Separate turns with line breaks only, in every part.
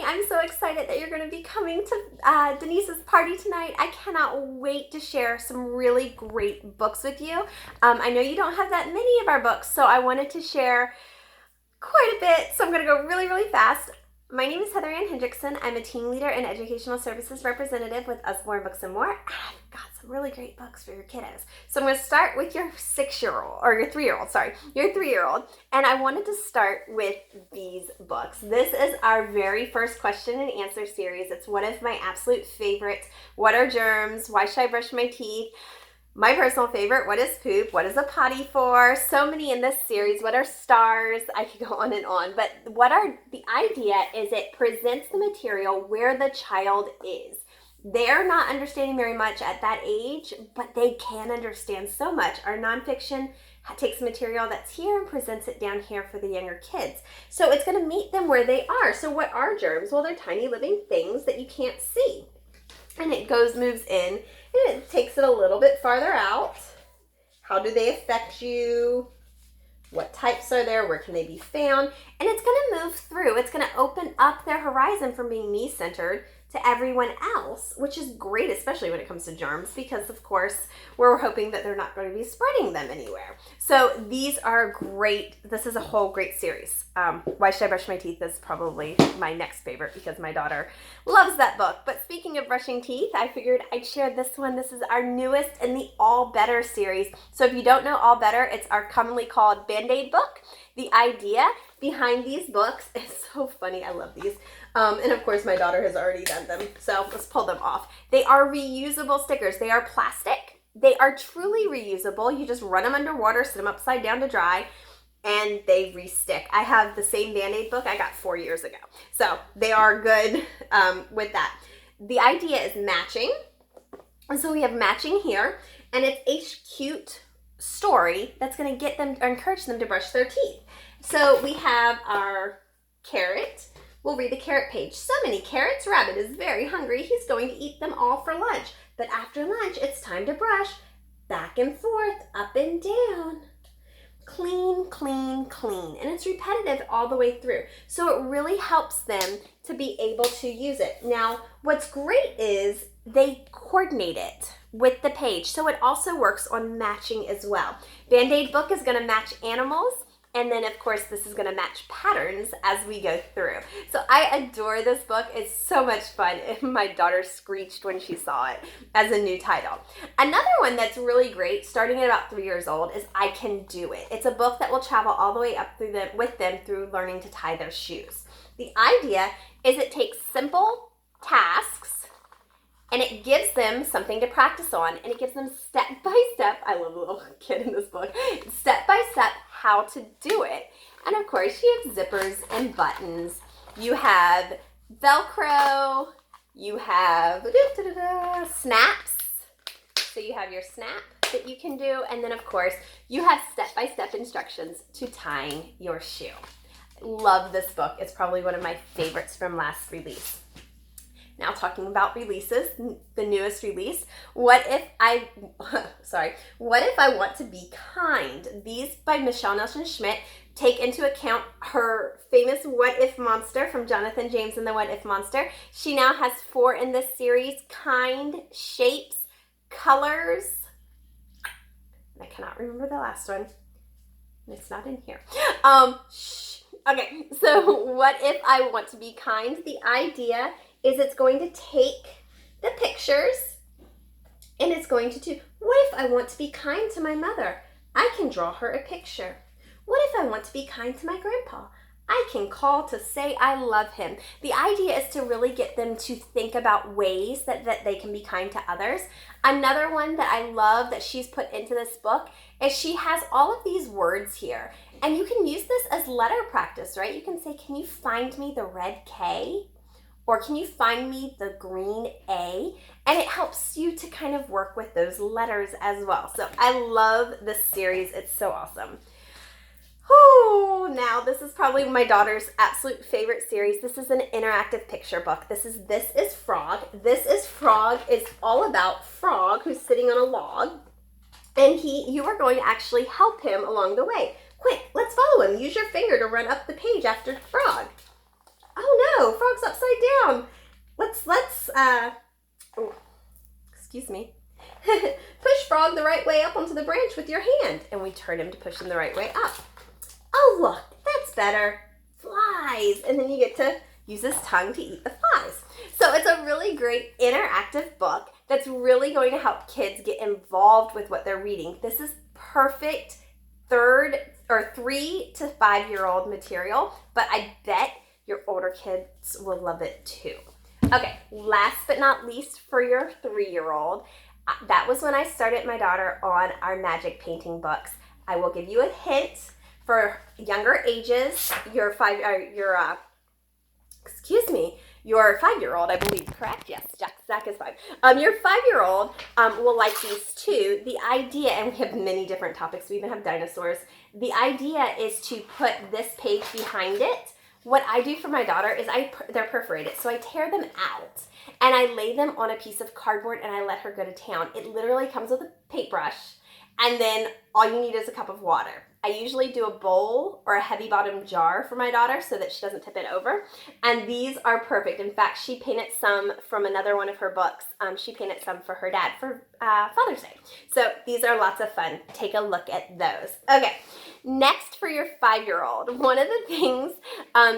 I'm so excited that you're going to be coming to Denise's party tonight. I cannot wait to share some really great books with you. I know you don't have that many of our books, so I wanted to share quite a bit, so I'm going to go really, really fast. My name is Heather Ann Hendrickson. I'm a team leader and educational services representative with Usborne Books and More. I've got some really great books for your kiddos. So I'm going to start with your 6-year-old, or your 3-year-old, sorry, your 3-year-old. And I wanted to start with these books. This is our very first question and answer series. It's one of my absolute favorites. What are germs? Why should I brush my teeth? My personal favorite, what is poop? What is a potty for? So many in this series. What are stars? I could go on and on. But the idea is it presents the material where the child is. They're not understanding very much at that age, but they can understand so much. Our nonfiction takes material that's here and presents it down here for the younger kids. So it's going to meet them where they are. So what are germs? Well, they're tiny living things that you can't see. And it moves in, and it takes it a little bit farther out. How do they affect you? What types are there? Where can they be found? And it's going to move through. It's going to open up their horizon from being me-centered to everyone else, which is great, especially when it comes to germs, because of course we're hoping that they're not going to be spreading them anywhere. So these are great. This is a whole great series. Why Should I Brush My Teeth is probably my next favorite because my daughter loves that book. But speaking of brushing teeth, I figured I'd share this one. This is our newest in the All Better series. So if you don't know All Better, it's our commonly called BandAid Book. The idea behind these books is so funny. I love these. And of course my daughter has already done them, so let's pull them off. They are reusable stickers. They are plastic. They are truly reusable. You just run them underwater, sit them upside down to dry, and they re-stick. I have the same BandAid book I got 4 years ago. So they are good with that. The idea is matching. And so we have matching here, and it's a cute story that's going to get them or encourage them to brush their teeth. So we have our carrot. We'll read the carrot page. So many carrots. Rabbit is very hungry. He's going to eat them all for lunch. But after lunch, it's time to brush. Back and forth, up and down. Clean, clean, clean. And it's repetitive all the way through. So it really helps them to be able to use it. Now, what's great is they coordinate it with the page. So it also works on matching as well. BandAid Book is going to match animals. And then, of course, this is going to match patterns as we go through. So I adore this book. It's so much fun. My daughter screeched when she saw it as a new title. Another one that's really great, starting at about 3 years old, is I Can Do It. It's a book that will travel all the way up with them through learning to tie their shoes. The idea is it takes simple tasks and it gives them something to practice on, and it gives them step-by-step, I love the little kid in this book, step-by-step how to do it. And of course, you have zippers and buttons. You have Velcro. You have snaps. So you have your snap that you can do. And then, of course, you have step-by-step instructions to tying your shoe. Love this book. It's probably one of my favorites from last release. Now talking about releases, the newest release, What If I Want to Be Kind? These by Michelle Nelson Schmidt take into account her famous What If monster from Jonathan James and the What If Monster. She now has 4 in this series: kind, shapes, colors. I cannot remember the last one. It's not in here. Okay, so What If I Want to Be Kind? The idea is it's going to take the pictures and it's going to do, what if I want to be kind to my mother? I can draw her a picture. What if I want to be kind to my grandpa? I can call to say I love him. The idea is to really get them to think about ways that they can be kind to others. Another one that I love that she's put into this book is she has all of these words here. And you can use this as letter practice, right? You can say, can you find me the red K? Or can you find me the green A? And it helps you to kind of work with those letters as well. So I love this series. It's so awesome. Whew, now this is probably my daughter's absolute favorite series. This is an interactive picture book. This is Frog. This is Frog is all about Frog who's sitting on a log. And you are going to actually help him along the way. Quick, let's follow him. Use your finger to run up the page after Frog. Oh no, Frog's upside oh, excuse me. Push frog the right way up onto the branch with your hand. And we turn him to push him the right way up. Oh, look, that's better. Flies. And then you get to use his tongue to eat the flies. So it's a really great interactive book that's really going to help kids get involved with what they're reading. This is perfect 3 to 5 year old material, but I bet your older kids will love it too. Okay, last but not least for your 3-year-old, that was when I started my daughter on our magic painting books. I will give you a hint for younger ages. Your 5-year-old, I believe, correct? Yes, Zach is 5. Your 5-year-old will like these too. The idea, and we have many different topics. We even have dinosaurs. The idea is to put this page behind it. What I do for my daughter is they're perforated, so I tear them out and I lay them on a piece of cardboard and I let her go to town. It literally comes with a paintbrush, and then all you need is a cup of water. I usually do a bowl or a heavy bottom jar for my daughter so that she doesn't tip it over. And these are perfect. In fact, she painted some from another one of her books. She painted some for her dad for Father's Day. So these are lots of fun. Take a look at those. Okay, next for your 5-year-old. One of the things,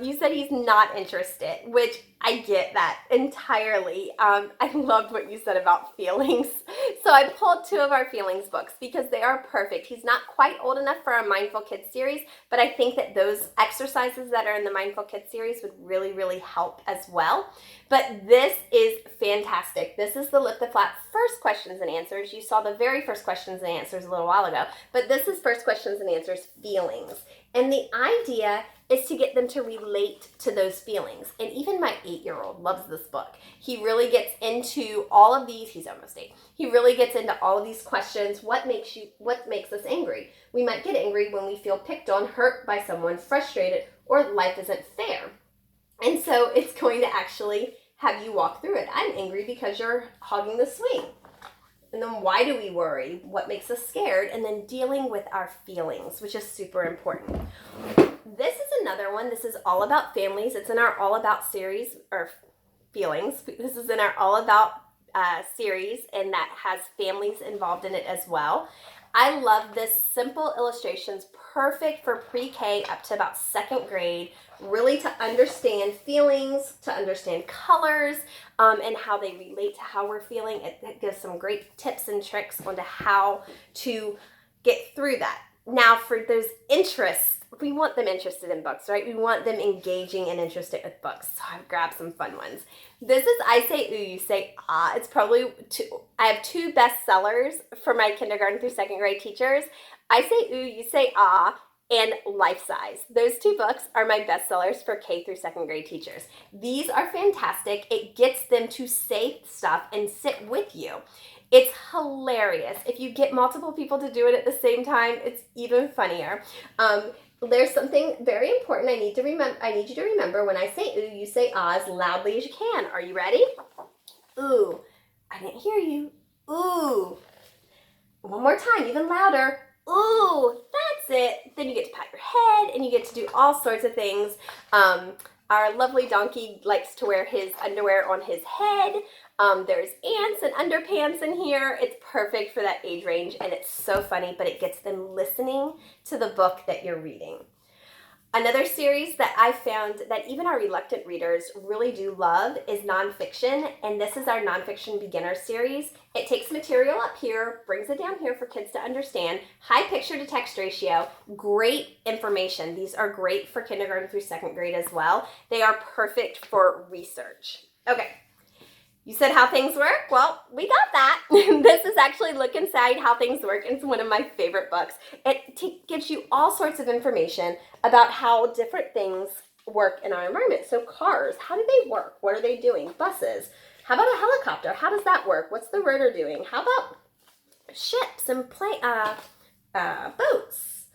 you said he's not interested, which I get that entirely. I loved what you said about feelings. So I pulled 2 of our feelings books because they are perfect. He's not quite old enough for our Mindful Kids series, but I think that those exercises that are in the Mindful Kids series would really, really help as well. But this is fantastic. This is the Lift the Flap first questions and answers. You saw the very first questions and answers a little while ago, but this is first questions and answers feelings. And the idea is to get them to relate to those feelings. And even my 8-year-old loves this book. He really gets into all of these. He's almost 8. He really gets into all of these questions. What makes us angry? We might get angry when we feel picked on, hurt by someone, frustrated, or life isn't fair. And so it's going to actually have you walk through it. I'm angry because you're hogging the swing. And then why do we worry? What makes us scared? And then dealing with our feelings, which is super important. This is another one. This is all about families. It's in our All About series, or feelings. This is in our All About series, and that has families involved in it as well. I love this simple illustrations, perfect for pre-K up to about 2nd grade, really to understand feelings, to understand colors, and how they relate to how we're feeling. It gives some great tips and tricks onto how to get through that. Now, for those interests, we want them interested in books, right? We want them engaging and interested with books. So I've grabbed some fun ones. This is I Say Ooh, You Say Ah. It's probably I have 2 bestsellers for my kindergarten through 2nd grade teachers. I Say Ooh, You Say Ah, and Life Size. Those 2 books are my bestsellers for K through 2nd grade teachers. These are fantastic. It gets them to say stuff and sit with you. It's hilarious. If you get multiple people to do it at the same time, it's even funnier. There's something very important I need you to remember. When I say ooh, you say ah as loudly as you can. Are you ready? Ooh. I didn't hear you. Ooh. One more time, even louder. Ooh. That's it. Then you get to pat your head and you get to do all sorts of things. Our lovely donkey likes to wear his underwear on his head. There's ants and underpants in here. It's perfect for that age range, and it's so funny, but it gets them listening to the book that you're reading. Another series that I found that even our reluctant readers really do love is Nonfiction, and this is our Nonfiction Beginner series. It takes material up here, brings it down here for kids to understand, high picture to text ratio, great information. These are great for kindergarten through 2nd grade as well. They are perfect for research. Okay. You said how things work? Well, we got that. This is actually Look Inside How Things Work. It's one of my favorite books. It gives you all sorts of information about how different things work in our environment. So cars, how do they work? What are they doing? Buses. How about a helicopter? How does that work? What's the rotor doing? How about ships and boats?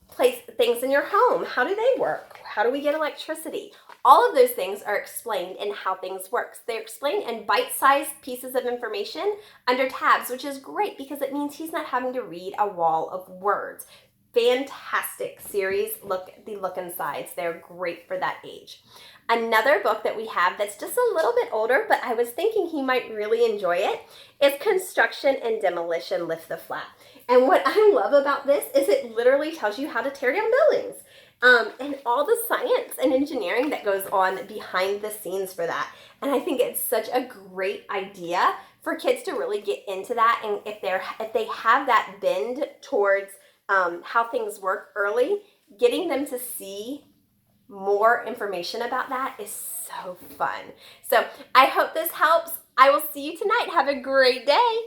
Place things in your home. How do they work? How do we get electricity? All of those things are explained in How Things Work. They're explained in bite-sized pieces of information under tabs, which is great because it means he's not having to read a wall of words. fantastic series. Look insides. They're great for that age. Another book that we have that's just a little bit older, but I was thinking he might really enjoy it, is Construction and Demolition, Lift the Flap. And what I love about this is it literally tells you how to tear down buildings. And all the science and engineering that goes on behind the scenes for that. And I think it's such a great idea for kids to really get into that. And if they have that bend towards how things work early, getting them to see more information about that is so fun. So I hope this helps. I will see you tonight. Have a great day.